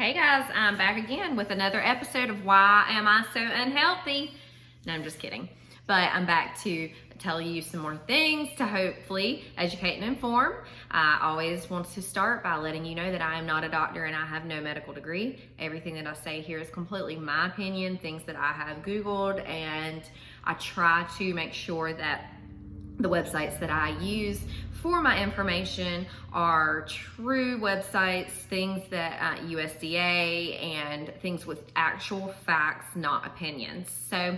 Hey guys, I'm back again with another episode of Why Am I So Unhealthy? No, I'm just kidding. But I'm back to tell you some more things to hopefully educate and inform. I always want to start by letting you know that I am not a doctor and I have no medical degree. Everything that I say here is completely my opinion, things that I have Googled, and I try to make sure that the websites that I use for my information are true websites, things that USDA and things with actual facts, not opinions. So,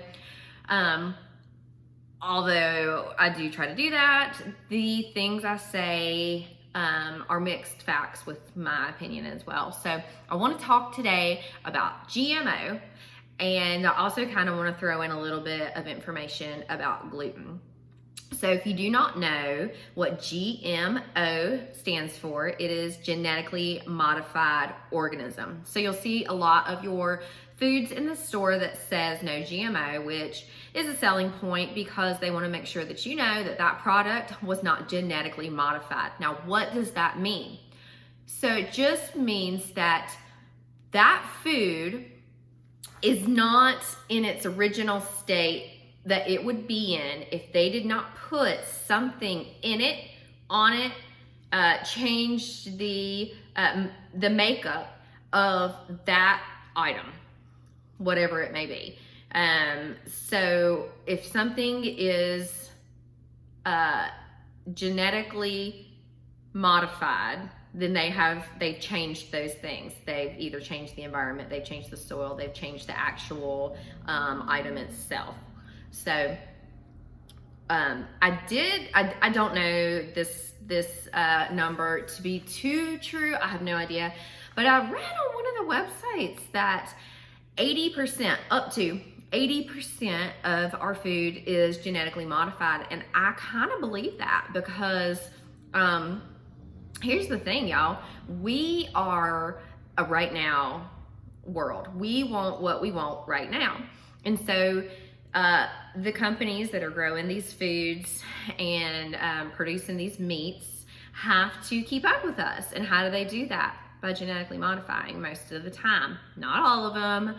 although I do try to do that, the things I say are mixed facts with my opinion as well. So I want to talk today about GMO, and I also kind of want to throw in a little bit of information about gluten. So if you do not know what GMO stands for, it is genetically modified organism. So you'll see a lot of your foods in the store that says no GMO, which is a selling point because they want to make sure that you know that that product was not genetically modified. Now, what does that mean? So it just means that that food is not in its original state that it would be in if they did not put something in it, on it, change the makeup of that item, whatever it may be. So if something is genetically modified, then they've changed those things. They've either changed the environment, they've changed the soil, they've changed the actual item itself. So I don't know this number to be too true. I have no idea, but I read on one of the websites that 80%, up to 80% of our food is genetically modified, and I kind of believe that because here's the thing, y'all. We are a right now world. We want what we want right now, and so the companies that are growing these foods and producing these meats have to keep up with us. And how do they do that? By genetically modifying most of the time. Not all of them,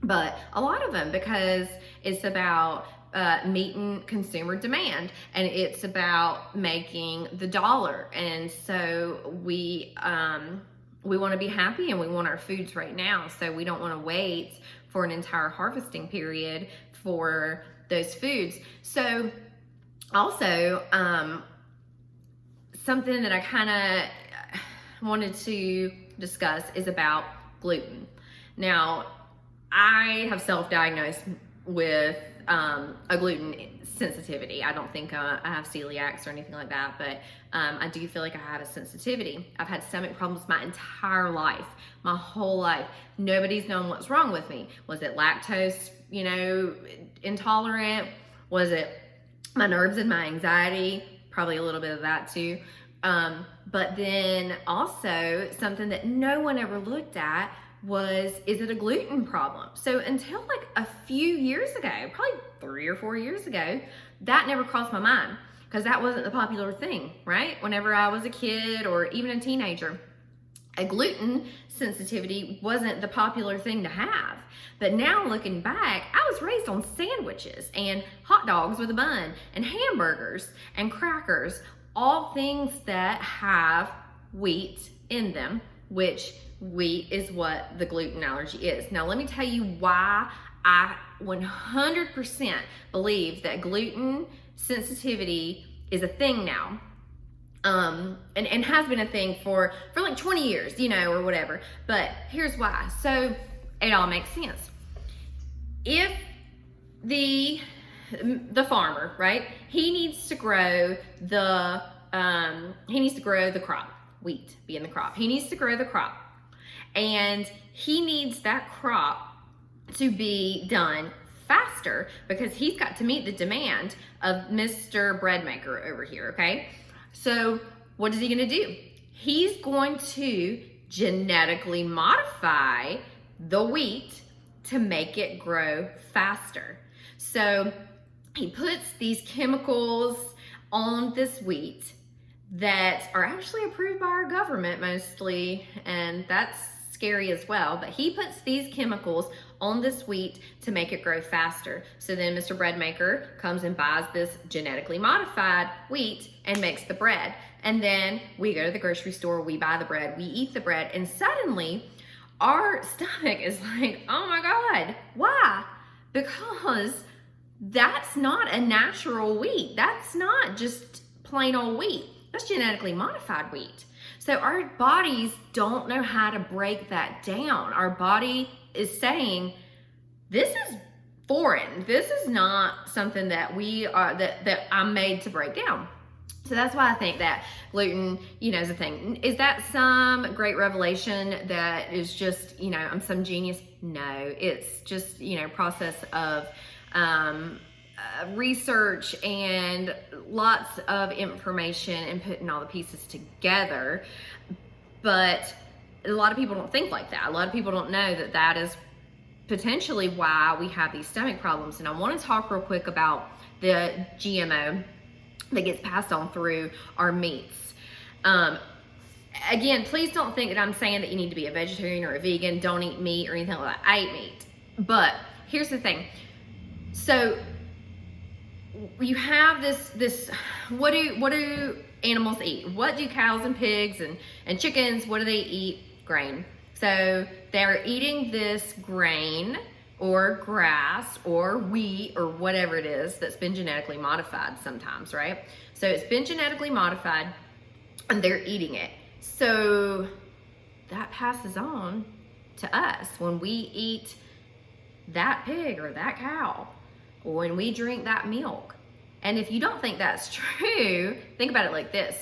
but a lot of them, because it's about meeting consumer demand, and it's about making the dollar. And so we want to be happy, and we want our foods right now. So we don't want to wait for an entire harvesting period for those foods. So also, something that I kind of wanted to discuss is about gluten. Now, I have self-diagnosed with a gluten sensitivity. I don't think I have celiacs or anything like that, but I do feel like I have a sensitivity. I've had stomach problems my entire life, my whole life. Nobody's known what's wrong with me. Was it lactose, intolerant? Was it my nerves and my anxiety? Probably a little bit of that too. But then also something that no one ever looked at was, is it a gluten problem? So until like a few years ago, probably 3 or 4 years ago, that never crossed my mind because that wasn't the popular thing, right? Whenever I was a kid or even a teenager, a gluten sensitivity wasn't the popular thing to have. But now looking back, I was raised on sandwiches and hot dogs with a bun and hamburgers and crackers, all things that have wheat in them, which wheat is what the gluten allergy is. Now, let me tell you why I 100% believe that gluten sensitivity is a thing now. And has been a thing for like 20 years, or whatever. But here's why. So it all makes sense. If the farmer, right, he needs to grow the crop, wheat being the crop. He needs to grow the crop. And he needs that crop to be done faster because he's got to meet the demand of Mr. Bread Maker over here, okay? So what is he gonna do? He's going to genetically modify the wheat to make it grow faster. So he puts these chemicals on this wheat that are actually approved by our government mostly, and that's scary as well, but he puts these chemicals on this wheat to make it grow faster. So then Mr. Bread Maker comes and buys this genetically modified wheat and makes the bread. And then we go to the grocery store, we buy the bread, we eat the bread, and suddenly our stomach is like, oh my God, why? Because that's not a natural wheat. That's not just plain old wheat. That's genetically modified wheat. So our bodies don't know how to break that down. Our body is saying, this is foreign. This is not something that we are, that I'm made to break down. So that's why I think that gluten, is a thing. Is that some great revelation that is just, I'm some genius? No, it's just, process of research and lots of information and putting all the pieces together. But a lot of people don't think like that. A lot of people don't know that that is potentially why we have these stomach problems. And I want to talk real quick about the GMO that gets passed on through our meats. Again, please don't think that I'm saying that you need to be a vegetarian or a vegan, don't eat meat or anything like that. I eat meat. But here's the thing. So you have this what do animals eat? What do cows and pigs and chickens, what do they eat? Grain. So they're eating this grain or grass or wheat or whatever it is that's been genetically modified sometimes, right? So it's been genetically modified and they're eating it. So that passes on to us when we eat that pig or that cow, or when we drink that milk. And if you don't think that's true, think about it like this.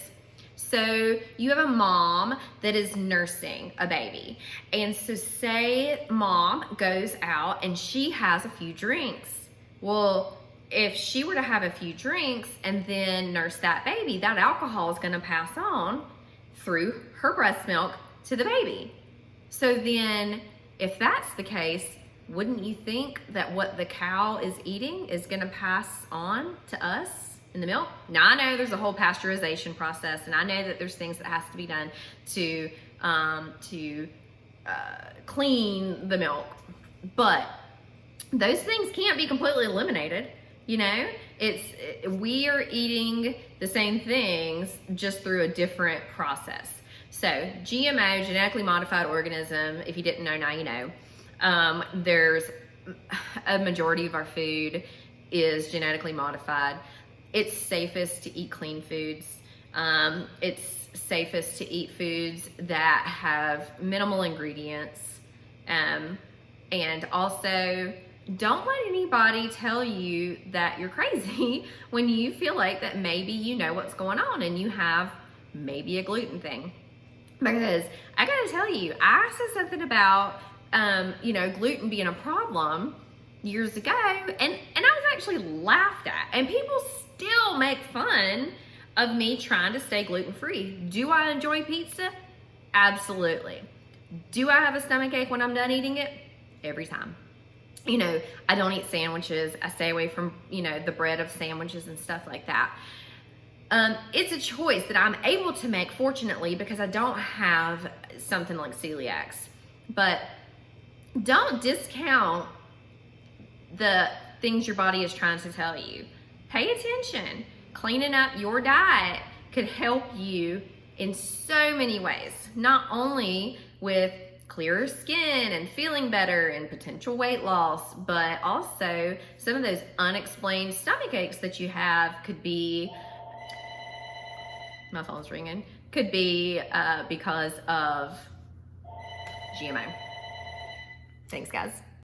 So you have a mom that is nursing a baby. And so say mom goes out and she has a few drinks. Well, if she were to have a few drinks and then nurse that baby, that alcohol is gonna pass on through her breast milk to the baby. So then if that's the case, wouldn't you think that what the cow is eating is gonna pass on to us in the milk? Now I know there's a whole pasteurization process, and I know that there's things that has to be done to clean the milk, but those things can't be completely eliminated. We are eating the same things just through a different process. So GMO, genetically modified organism, if you didn't know, now you know. There's a majority of our food is genetically modified. It's safest to eat clean foods. It's safest to eat foods that have minimal ingredients. And also, don't let anybody tell you that you're crazy when you feel like that maybe you know what's going on and you have maybe a gluten thing. Because I gotta tell you, I said something about gluten being a problem years ago, and I was actually laughed at, and people still make fun of me trying to stay gluten-free. Do I enjoy pizza? Absolutely. Do I have a stomach ache when I'm done eating it? Every time. I don't eat sandwiches. I stay away from, the bread of sandwiches and stuff like that. It's a choice that I'm able to make, fortunately, because I don't have something like celiacs. But don't discount the things your body is trying to tell you. Pay attention. Cleaning up your diet could help you in so many ways, not only with clearer skin and feeling better and potential weight loss, but also some of those unexplained stomach aches that you have could be, my phone's ringing, could be because of GMO. Thanks, guys.